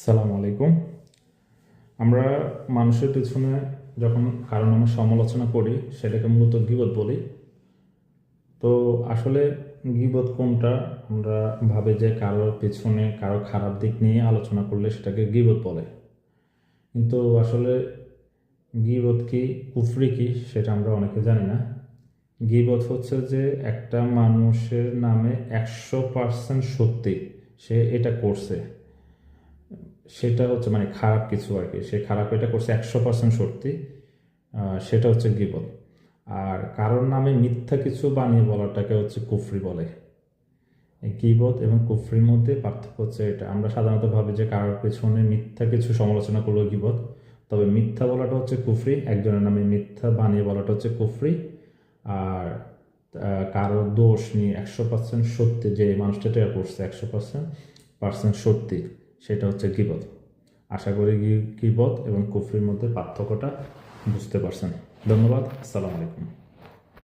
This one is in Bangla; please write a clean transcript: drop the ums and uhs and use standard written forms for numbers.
আসসালামু আলাইকুম। আমরা মানুষের পেছনে যখন কারো নামে সমালোচনা করি সেটাকে মূলত গীবত বলি। তো আসলে গীবত কোনটা? আমরা ভাবে যে কারোর পেছনে কারো খারাপ দিক নিয়ে আলোচনা করলে সেটাকে গীবত বলে, কিন্তু আসলে গীবত কি, কুফরি কি, সেটা আমরা অনেকে জানি না। গীবত হচ্ছে যে একটা মানুষের নামে 100% সত্যি সে এটা করছে, সেটা হচ্ছে মানে খারাপ কিছু আর কি, সে খারাপ এটা করছে 100% সত্যি, সেটা হচ্ছে গীবত। আর কারোর নামে মিথ্যা কিছু বানিয়ে বলাটাকে হচ্ছে কুফরি বলে। এই গীবত এবং কুফরির মধ্যে পার্থক্য হচ্ছে এটা। আমরা সাধারণত ভাবি যে কারোর পেছনে মিথ্যা কিছু সমালোচনা করলো গীবত, তবে মিথ্যা বলাটা হচ্ছে কুফরি, একজনের নামে মিথ্যা বানিয়ে বলাটা হচ্ছে কুফরি। আর কারো দোষ নিয়ে 100% সত্যি, যে এই মানুষটা এটা করছে 100% সত্যি, সেটা হচ্ছে গীবত। আশা করি গীবত এবং কুফরির মধ্যে পার্থক্যটা বুঝতে পারছেন। ধন্যবাদ। আসসালামু আলাইকুম।